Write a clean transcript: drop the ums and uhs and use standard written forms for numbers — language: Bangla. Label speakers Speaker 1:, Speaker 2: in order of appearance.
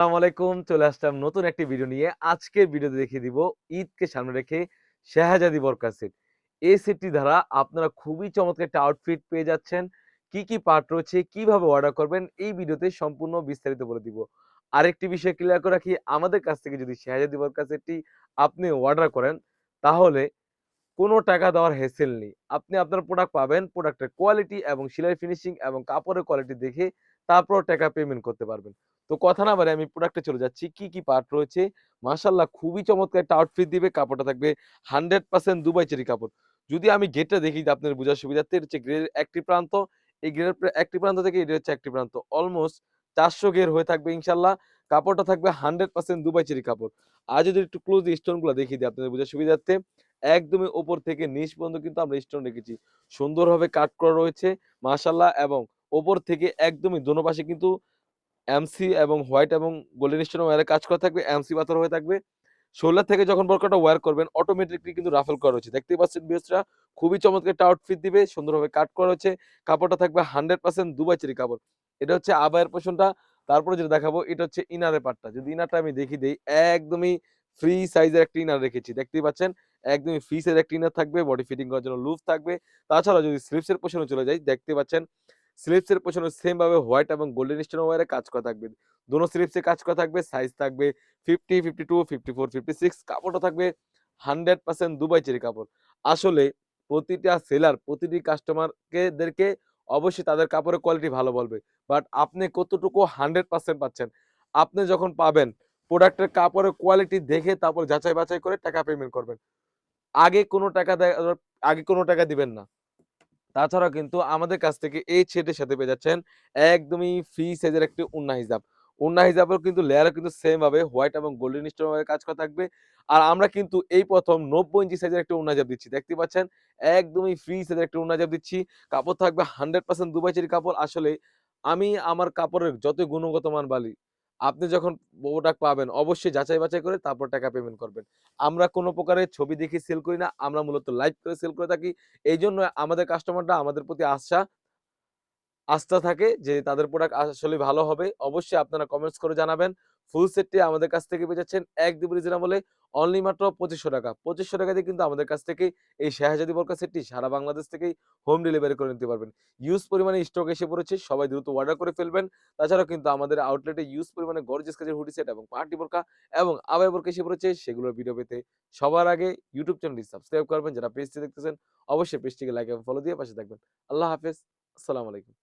Speaker 1: আসসালামু আলাইকুম। চলে আসলাম নতুন একটি ভিডিও নিয়ে। আজকের ভিডিওতে দেখিয়ে দিব ঈদকে সামনে রেখে শাহজাদি বোরকা সেট। এই সেটটি দ্বারা আপনারা খুবই চমৎকার একটা আউটফিট পেয়ে যাচ্ছেন। কি, কি পার্ট রয়েছে, কিভাবে অর্ডার করবেন এই ভিডিওতে সম্পূর্ণ বিস্তারিত বলে দিব। আরেকটি বিষয় ক্লিয়ার করে রাখি, আমাদের কাছ থেকে যদি শাহজাদি বোরকা সেটটি আপনি অর্ডার করেন তাহলে কোনো টাকা দেওয়ার হেসেল নেই। আপনি আপনার প্রোডাক্ট পাবেন, প্রোডাক্টের কোয়ালিটি এবং সেলাই ফিনিশিং এবং কাপড়ের কোয়ালিটি দেখে তারপর টাকা পেমেন্ট করতে পারবেন। তো কথা না বাড়িয়ে আমি প্রোডাক্টে চলে যাচ্ছি। কি, কি পার্ট রয়েছে? মাশাআল্লাহ খুবই চমৎকার একটা আউটফিট দিবে। কাপড়টা থাকবে 100% দুবাই চেরি কাপড়। যদি আমি গেটটা দেখি আপনার বোঝার সুবিধার্থে, এটা হচ্ছে গ্রেডের একটি প্রান্ত। এই গ্রেডের একটি প্রান্ত থেকে এটা হচ্ছে একটি প্রান্ত। অলমোস্ট ৪০০ গের হয়ে থাকবে ইনশাআল্লাহ। কাপড়টা থাকবে 100% দুবাই চেরি কাপড়। আর যদি একটু ক্লোজলি স্টোনগুলা দেখিয়ে দিই আপনাদের বোঝার সুবিধার্থে, একদমই উপর থেকে নিচ পর্যন্ত কিন্তু আমরা স্টোন রেখেছি। সুন্দরভাবে কাট করা রয়েছে মাশাআল্লাহ, এবং উপর থেকে একদমই দোনো পাশে কিন্তু এমসি এবং হোয়াইট এবং গোল্ডেন স্টোন ওয়্যারের কাজ করা থাকবে। এমসি পাথর হয়ে থাকবে। শোল্ডার থেকে যখন বোরকাটা ওয়্যার করবেন অটোমেটিক্যালি কিন্তু রাফেল করা রয়েছে। দেখতেই পাচ্ছেন ভিউয়ার্সরা, খুবই চমৎকার একটা আউটফিট দিবে। সুন্দরভাবে কাট করা হয়েছে। কাপড়টা থাকবে 100% দুবাই চেরি কাপড়। এটা হচ্ছে আবায়ার পোরশনটা। তারপরে যেটা দেখাবো এটা হচ্ছে ইনারের পার্টটা। যদি ইনারটা আমি দেখিয়ে দেই, একদমই ফ্রি সাইজের একটা ইনার রেখেছি। দেখতেই পাচ্ছেন একদমই ফ্রি সাইজের একটা ইনার থাকবে। বডি ফিটিং করার জন্য লুজ থাকবে। তাছাড়া যদি স্লিপসের পোরশনে চলে যাই, দেখতে পাচ্ছেন স্লিপসের পেছনে সেম ভাবে হোয়াইট এবং গোল্ডেন স্টোন ওয়্যারে কাজ করা থাকবে। দোনো স্লিপসে কাজ করা থাকবে। সাইজ থাকবে 50, 52, 54, 56। কাপড়টা থাকবে 100% দুবাই চেরি কাপড়। আসলে প্রতিটা সেলার প্রতিটি কাস্টমারকে অবশ্যই তাদের কাপড়ের কোয়ালিটি ভালো বলবে। বাট আপনি কতটুকু 100% পাচ্ছেন? আপনি যখন পাবেন প্রোডাক্টের কাপড়ের কোয়ালিটি দেখে তারপর যাচাই বাছাই করে টাকা পেমেন্ট করবেন। আগে কোনো টাকা আগে কোনো টাকা দিবেন না। তাছাড়াও কিন্তু আমাদের কাছ থেকে এই সেটের সাথে পেয়ে যাচ্ছেন একদমই ফ্রি সাইজের একটি ওন্না হিজাব। ওন্না হিজাবেও কিন্তু লেয়ারও কিন্তু সেম ভাবে হোয়াইট এবং গোল্ডেন স্টোন ভাবে কাজ করা থাকবে। আর আমরা কিন্তু এই ১ম ৯০ ইঞ্চি সাইজের একটা ওন্না হিজাব দিচ্ছি। দেখতেই পাচ্ছেন একদমই ফ্রি সাইজের একটা ওন্না হিজাব দিচ্ছি। কাপড় থাকবে 100% দুবাই চেরি কাপড়। আসলে আমি আমার কাপড়ের যতই গুণগত মান বলি, আপনি যখন প্রোডাক্ট পাবেন অবশ্যই যাচাই বাছাই করে তারপর টাকা পেমেন্ট করবেন। আমরা কোন প্রকারের ছবি দেখে সেল করি না। আমরা মূলত লাইভ করে সেল করে থাকি। এইজন্য আমাদের কাস্টমাররা আমাদের প্রতি আস্থা থাকে যে তাদের প্রোডাক্ট আসলে ভালো হবে। অবশ্যই আপনারা কমেন্টস করে জানাবেন। ফুল সেটটি আমাদের কাছ থেকে পেয়ে যাচ্ছেন একদম রিজনেবলে অনলি মাত্র ৳২৫০০। ৳২৫০০ দিয়ে কিন্তু আমাদের কাছ থেকে এই শাহজাদি বোরকা সেটটি সারা বাংলাদেশ থেকেই হোম ডেলিভারি করে নিতে পারবেন। হিউজ পরিমাণে স্টক এসে পড়েছে। সবাই দ্রুত অর্ডার করে ফেলবেন। তাছাড়াও কিন্তু আমাদের আউটলেটে হিউজ পরিমাণে গর্জিয়াস কাজের হুডি সেট এবং পার্টি বোরকা এবং আবায়া বোরকা এসে পড়েছে। সেগুলোর ভিডিও পেতে সবার আগে ইউটিউব চ্যানেলটি সাবস্ক্রাইব করবেন। যারা পেজটি দেখতেছেন অবশ্যই পেজটিকে লাইক এবং ফলো দিয়ে পাশে থাকবেন। আল্লাহ হাফেজ। আসসালামু আলাইকুম।